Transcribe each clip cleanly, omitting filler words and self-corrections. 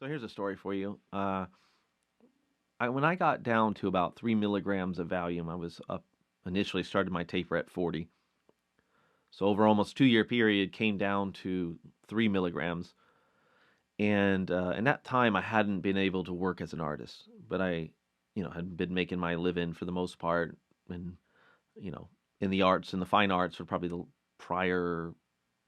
So here's a story for you. When I got down to about 3 milligrams of Valium, I was up initially started my taper at 40. So over almost 2 year period, came down to 3 milligrams. And in that time, I hadn't been able to work as an artist, but I had been making my living for the most part, and you know, in the arts, in the fine arts, for probably the prior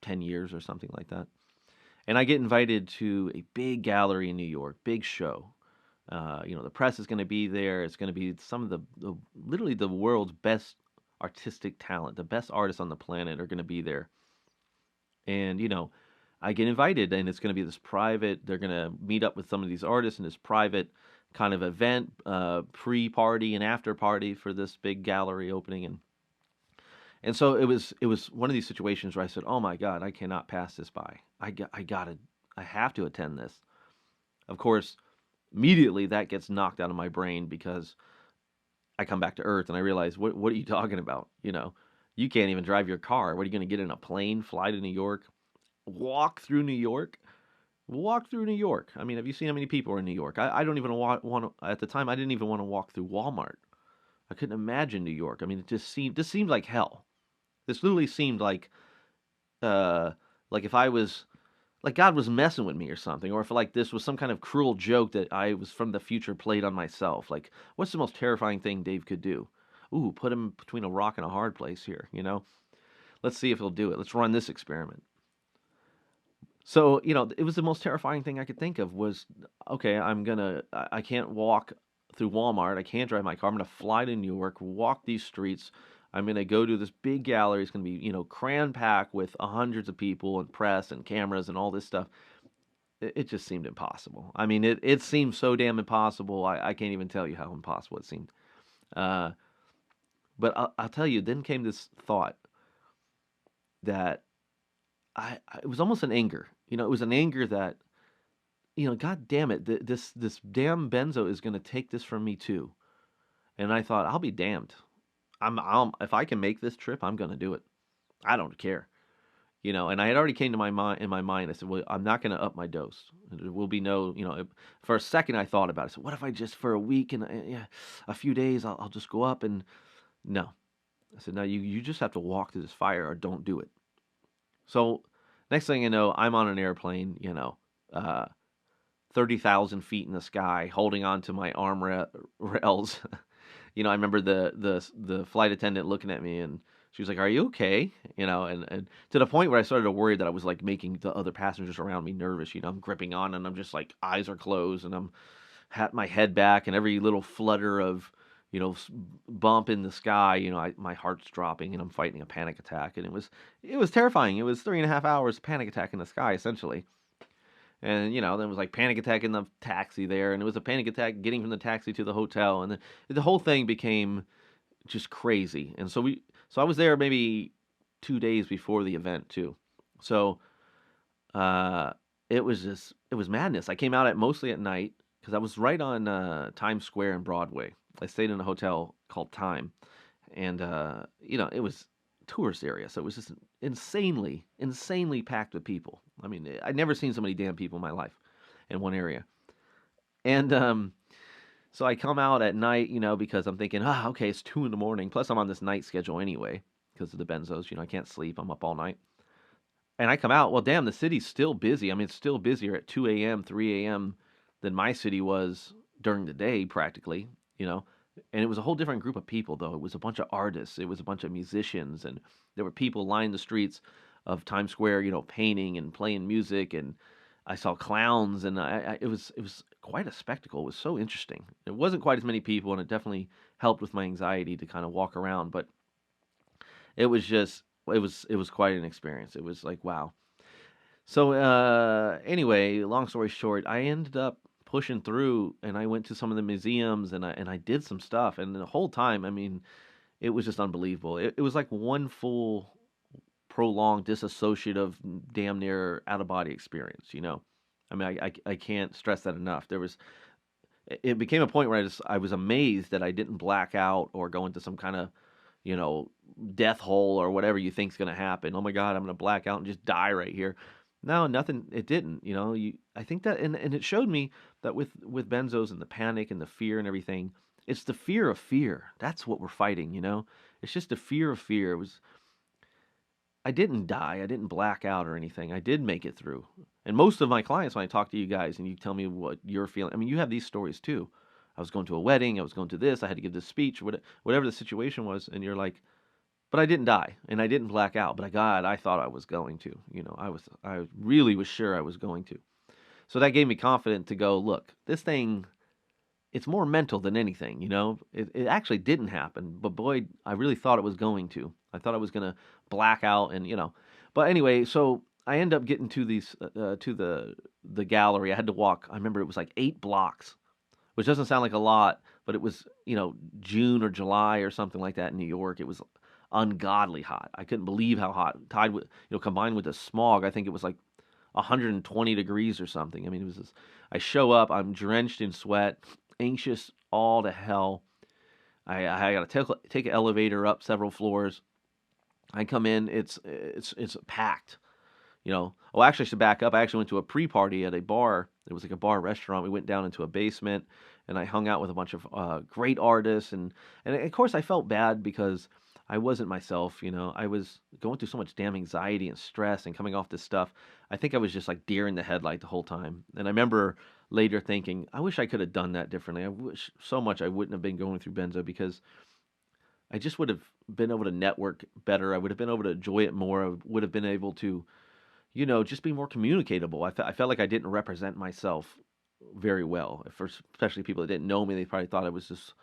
10 years or something like that. And I get invited to a big gallery in New York, big show. The press is going to be there. It's going to be some of literally the world's best artistic talent, the best artists on the planet are going to be there. And I get invited, and it's going to be this private. They're going to meet up with some of these artists in this private kind of event, pre-party and after party for this big gallery opening, and so it was one of these situations where I said, "Oh my God, I cannot pass this by. I have to attend this." Of course, immediately that gets knocked out of my brain because I come back to earth and I realize, what are you talking about? You can't even drive your car. What are you going to get in a plane, fly to New York, walk through New York? Walk through New York. I mean, have you seen how many people are in New York? I don't even want to, at the time, I didn't even want to walk through Walmart. I couldn't imagine New York. I mean, this seemed like hell. This literally seemed uh, like if I was, like God was messing with me or something, or if like this was some kind of cruel joke that I was from the future played on myself. Like, what's the most terrifying thing Dave could do? Ooh, put him between a rock and a hard place here. Let's see if he'll do it. Let's run this experiment. So, it was the most terrifying thing I could think of was, okay, I can't walk through Walmart. I can't drive my car. I'm gonna fly to New York, walk these streets. I'm gonna go to this big gallery. It's gonna be, cram packed with hundreds of people and press and cameras and all this stuff. It just seemed impossible. I mean, it seemed so damn impossible. I can't even tell you how impossible it seemed. Uh, but I'll tell you, then came this thought that it was almost an anger. It was an anger that, God damn it, this damn Benzo is gonna take this from me too. And I thought, I'll be damned. If I can make this trip, I'm gonna do it. I don't care. And I had already came to my mind in my mind. I said, well, I'm not gonna up my dose. There will be no, for a second I thought about it. I said, what if I just for a week and yeah, a few days I'll just go up and no. I said, no, you just have to walk through this fire or don't do it. So next thing you know, I'm on an airplane, uh, 30,000 feet in the sky, holding on to my rails. I remember the flight attendant looking at me, and she was like, "Are you okay?" And to the point where I started to worry that I was like making the other passengers around me nervous. I'm gripping on, and I'm just like eyes are closed, and I'm hat my head back, and every little flutter of bump in the sky, my heart's dropping, and I'm fighting a panic attack, and it was terrifying. It was 3.5 hours panic attack in the sky essentially. And then it was like panic attack in the taxi there, and it was a panic attack getting from the taxi to the hotel, and the whole thing became just crazy. And so I was there maybe 2 days before the event too. So uh, it was madness. I came out at mostly at night because I was right on Times Square and Broadway. I stayed in a hotel called Time, and it was tourist area, so it was just insanely packed with people. I mean, I'd never seen so many damn people in my life in one area. And so I come out at night, because I'm thinking, okay, it's 2 in the morning. Plus, I'm on this night schedule anyway because of the benzos. I can't sleep. I'm up all night. And I come out. Well, damn, the city's still busy. I mean, it's still busier at 2 a.m., 3 a.m. than my city was during the day, practically. You know, and it was a whole different group of people, though. It was a bunch of artists. It was a bunch of musicians, and there were people lining the streets of Times Square, painting and playing music, and I saw clowns, and it was quite a spectacle. It was so interesting. It wasn't quite as many people, and it definitely helped with my anxiety to kind of walk around, but it was quite an experience. It was like wow. So anyway, long story short, I ended up pushing through, and I went to some of the museums, and I did some stuff, and the whole time, I mean, it was just unbelievable. It was like one full prolonged disassociative, damn near out of body experience. I mean, I can't stress that enough. It became a point where I was amazed that I didn't black out or go into some kind of you know death hole or whatever you think's going to happen. Oh my God, I'm going to black out and just die right here. No, nothing. It didn't. I think that, and it showed me that with benzos and the panic and the fear and everything, it's the fear of fear. That's what we're fighting. It's just the fear of fear. I didn't die. I didn't black out or anything. I did make it through. And most of my clients, when I talk to you guys and you tell me what you're feeling, I mean, you have these stories too. I was going to a wedding. I was going to this. I had to give this speech. Whatever the situation was, and you're like, but I didn't die and I didn't black out. But God, I thought I was going to. I really was sure I was going to. So that gave me confidence to go, look, this thing, it's more mental than anything. It actually didn't happen, but boy, I really thought it was going to. I thought I was going to black out and. But anyway, so I end up getting to these to the gallery. I had to walk. I remember it was like 8 blocks, which doesn't sound like a lot, but it was, June or July or something like that in New York. It was ungodly hot. I couldn't believe how hot. Tied with, combined with the smog, I think it was like 120 degrees or something. I mean, it was just, I show up, I'm drenched in sweat, anxious all to hell. I got to take an elevator up several floors. I come in, it's packed. Well, actually, I should back up. I actually went to a pre-party at a bar. It was like a bar restaurant. We went down into a basement, and I hung out with a bunch of great artists. And of course, I felt bad because I wasn't myself. I was going through so much damn anxiety and stress and coming off this stuff. I think I was just like deer in the headlight the whole time. And I remember later thinking, I wish I could have done that differently. I wish so much I wouldn't have been going through Benzo, because I just would have been able to network better. I would have been able to enjoy it more. I would have been able to just be more communicatable. I felt like I didn't represent myself very well. Especially people that didn't know me, they probably thought I was just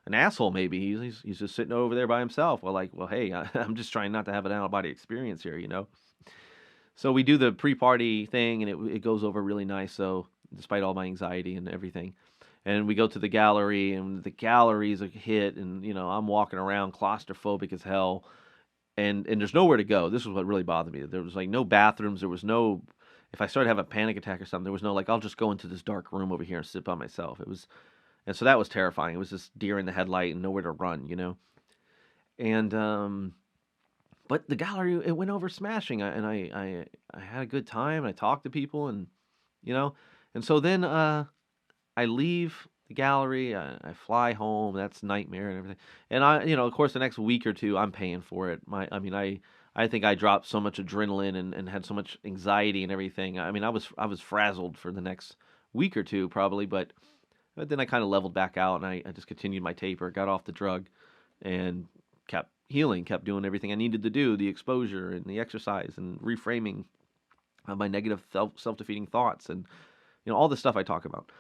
an asshole. Maybe he's just sitting over there by himself. Well, hey, I'm just trying not to have an out of body experience here. So we do the pre-party thing, and it goes over really nice. So despite all my anxiety and everything, and we go to the gallery, and the gallery's a hit, and I'm walking around claustrophobic as hell. And there's nowhere to go. This is what really bothered me. There was like no bathrooms. There was no, if I started to have a panic attack or something, there was no like, I'll just go into this dark room over here and sit by myself. And so that was terrifying. It was just deer in the headlight and nowhere to run. And but the gallery, it went over smashing. I had a good time. I talked to people, and you know, and so then I leave the gallery. I fly home. That's nightmare and everything. And of course, the next week or two, I'm paying for it. I think I dropped so much adrenaline and had so much anxiety and everything. I mean, I was frazzled for the next week or two probably, but then I kind of leveled back out, and I just continued my taper, got off the drug, and kept healing, kept doing everything I needed to do, the exposure and the exercise and reframing my negative self-defeating thoughts, and all the stuff I talk about.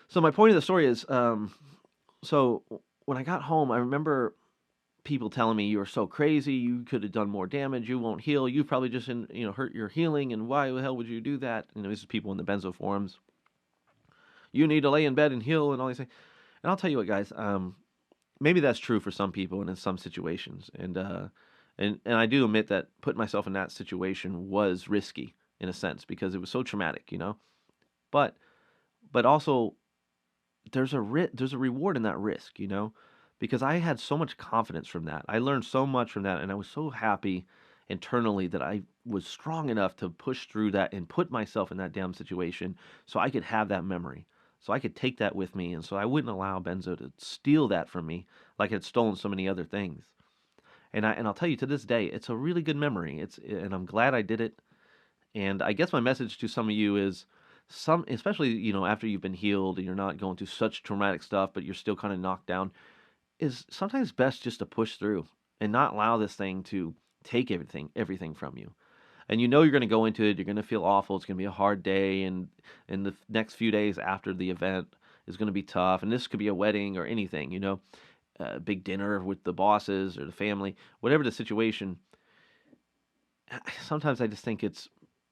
So my point of the story is, so when I got home, I remember people telling me, "You are so crazy. You could have done more damage. You won't heal. You probably just hurt your healing. And why the hell would you do that?" This is people in the Benzo forums. You need to lay in bed and heal and all these things. And I'll tell you what, guys. Maybe that's true for some people and in some situations. And I do admit that putting myself in that situation was risky in a sense, because it was so traumatic. But also there's a reward in that risk. Because I had so much confidence from that. I learned so much from that, and I was so happy internally that I was strong enough to push through that and put myself in that damn situation so I could have that memory. So I could take that with me, and so I wouldn't allow Benzo to steal that from me like it had stolen so many other things. And I'll tell you, to this day, it's a really good memory. And I'm glad I did it. And I guess my message to some of you is, especially after you've been healed and you're not going through such traumatic stuff, but you're still kind of knocked down, is sometimes best just to push through and not allow this thing to take everything from you. And you're going to go into it, you're going to feel awful, it's going to be a hard day, and the next few days after the event is going to be tough. And this could be a wedding or anything, a big dinner with the bosses or the family, whatever the situation. Sometimes I just think it's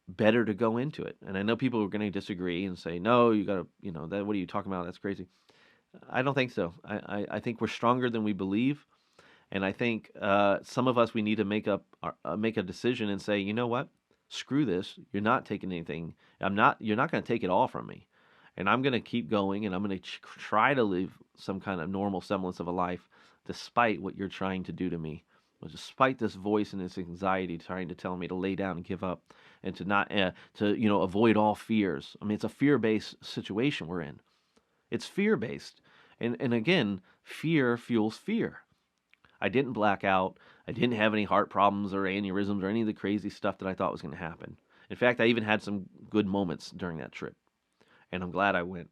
better to go into it. And I know people are going to disagree and say, no, you got to, that, what are you talking about? That's crazy. I don't think so. I think we're stronger than we believe. And I think some of us, we need to make a decision and say, you know what? Screw this. You're not taking anything. You're not going to take it all from me. And I'm going to keep going, and I'm going to try to live some kind of normal semblance of a life despite what you're trying to do to me. Despite this voice and this anxiety trying to tell me to lay down and give up. and to not avoid all fears. I mean, it's a fear-based situation we're in. It's fear-based, and again, fear fuels fear. I didn't black out. I didn't have any heart problems or aneurysms or any of the crazy stuff that I thought was going to happen. In fact, I even had some good moments during that trip, and I'm glad I went.